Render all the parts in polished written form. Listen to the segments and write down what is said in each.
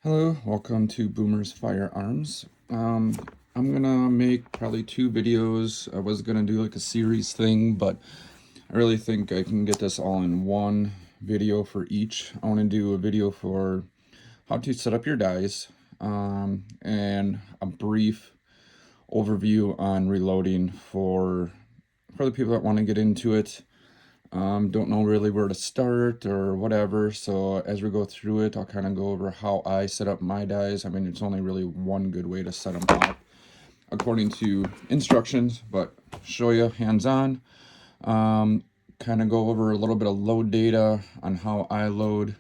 Hello, welcome to Boomer's Firearms. I'm gonna make probably two videos. I was gonna do like a series thing, but I really think I can get this all in one video for each. I want to do a video for how to set up your dies, and a brief overview on reloading for the people that want to get into it. Don't know really where to start or whatever. So as we go through it, I'll kind of go over how I set up my dies. I mean, it's only really one good way to set them up according to instructions, but show you hands-on. Kind of go over a little bit of load data on how I load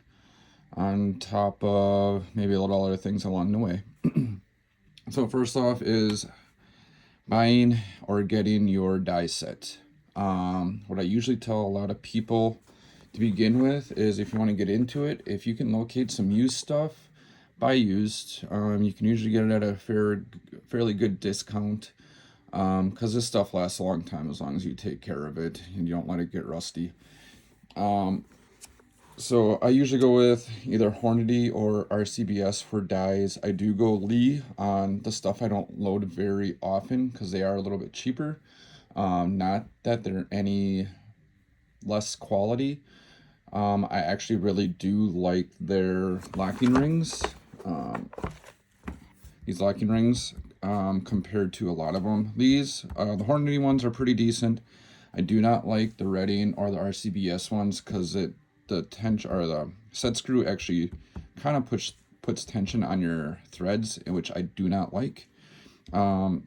on top of maybe a little other things along the way. So first off is buying or getting your die set. What I usually tell a lot of people to begin with is if you want to get into it, if you can locate some used stuff, buy used. You can usually get it at a fairly good discount, because this stuff lasts a long time as long as you take care of it and you don't let it get rusty. So I usually go with either Hornady or RCBS for dies. I do go Lee on the stuff I don't load very often because they are a little bit cheaper. Not that they're any less quality. I actually really do like their locking rings. These locking rings, compared to a lot of them. These, the Hornady ones are pretty decent. I do not like the Redding or the RCBS ones because the tension or the set screw actually kind of puts tension on your threads, which I do not like. The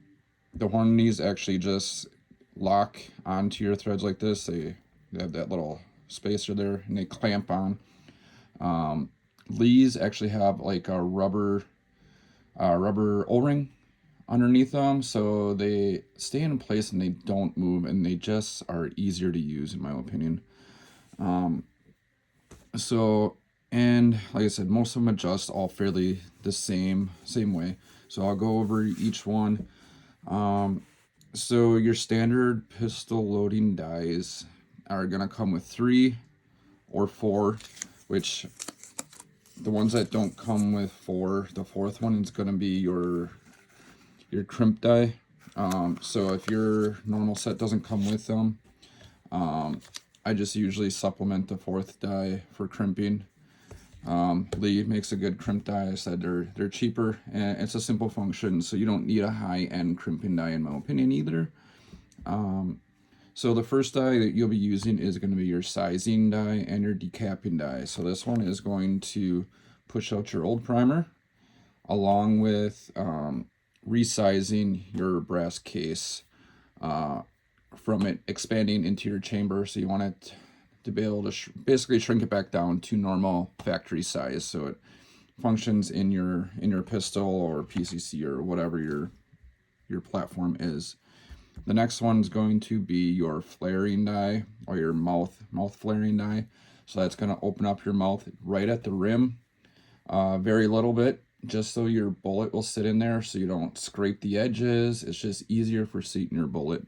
Hornadys actually just lock onto your threads like this. They have that little spacer there and they clamp on. Lee's actually have like a rubber O-ring underneath them, so they stay in place and they don't move, and they just are easier to use in my opinion. So, and like I said, most of them adjust all fairly the same way. So I'll go over each one. So your standard pistol loading dies are gonna come with 3 or 4, which the ones that don't come with 4, the fourth one is gonna be your crimp die. So if your normal set doesn't come with them, I just usually supplement the 4th die for crimping. Lee makes a good crimp die. I said they're cheaper and it's a simple function, so you don't need a high-end crimping die in my opinion either. So the first die that you'll be using is going to be your sizing die and your decapping die. So this one is going to push out your old primer along with resizing your brass case from it expanding into your chamber. So you want it to be able to basically shrink it back down to normal factory size, so it functions in your pistol or PCC or whatever your platform is. The next one is going to be your flaring die or your mouth flaring die. So that's going to open up your mouth right at the rim, very little bit, just so your bullet will sit in there so you don't scrape the edges. It's just easier for seating your bullet.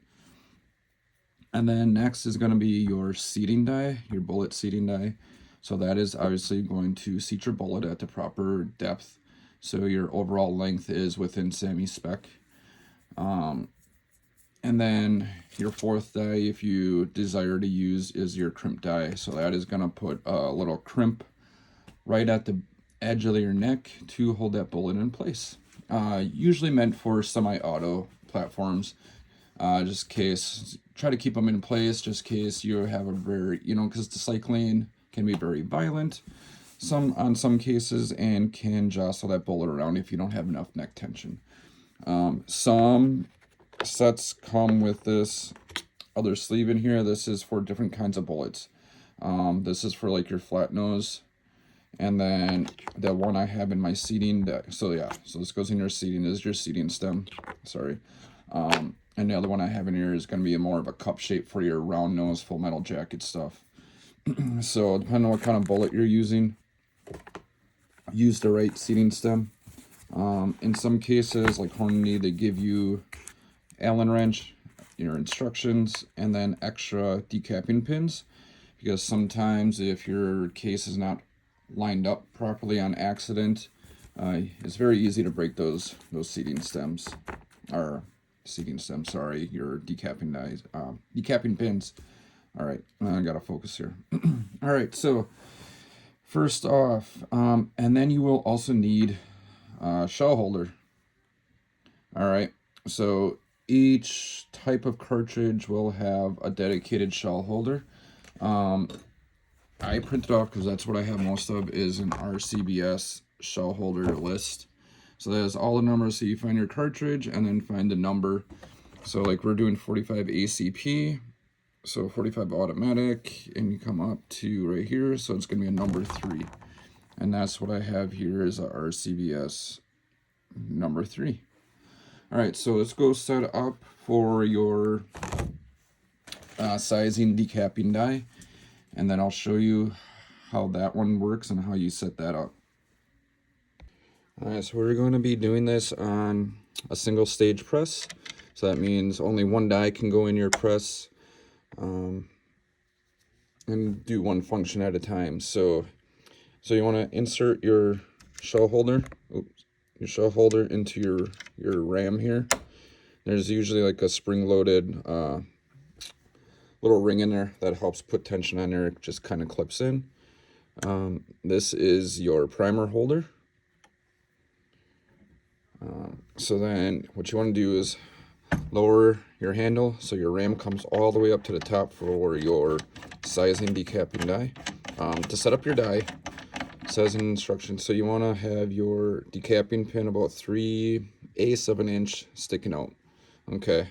And then next is going to be your seating die, your bullet seating die. So that is obviously going to seat your bullet at the proper depth, so your overall length is within semi-spec. And then your 4th die, if you desire to use, is your crimp die. So that is going to put a little crimp right at the edge of your neck to hold that bullet in place. Usually meant for semi-auto platforms. Just in case, try to keep them in place just in case you have a very, because the cycling can be very violent on some cases and can jostle that bullet around if you don't have enough neck tension. Some sets come with this other sleeve in here. This is for different kinds of bullets. This is for like your flat nose, and then the one I have in my seating deck. So yeah, so this goes in your seating. This is your seating stem. Sorry. And the other one I have in here is going to be more of a cup shape for your round nose full metal jacket stuff. So depending on what kind of bullet you're using, use the right seating stem. In some cases, like Hornady, they give you Allen wrench, your instructions, and then extra decapping pins, because sometimes if your case is not lined up properly on accident, It's very easy to break those seating stems, or seating stems, sorry, your decapping dies, decapping pins. All right, I gotta focus here. All right, so first off, and then you will also need a shell holder. All right, so each type of cartridge will have a dedicated shell holder. I printed off because that's what I have most of, is an RCBS shell holder list. So that has all the numbers, so you find your cartridge and then find the number. So like we're doing 45 ACP, so 45 automatic, and you come up to right here, so it's going to be a number 3. And that's what I have here is a RCBS number 3. All right, so let's go set up for your sizing decapping die, and then I'll show you how that one works and how you set that up. All right, so we're going to be doing this on a single stage press. So that means only one die can go in your press, and do one function at a time. So you want to insert your shell holder, into your ram here. There's usually like a spring-loaded little ring in there that helps put tension on there. It just kind of clips in. This is your primer holder. So then what you want to do is lower your handle so your ram comes all the way up to the top for your sizing decapping die. To set up your die, it says in instructions, so you want to have your decapping pin about 3/8 of an inch sticking out. Okay,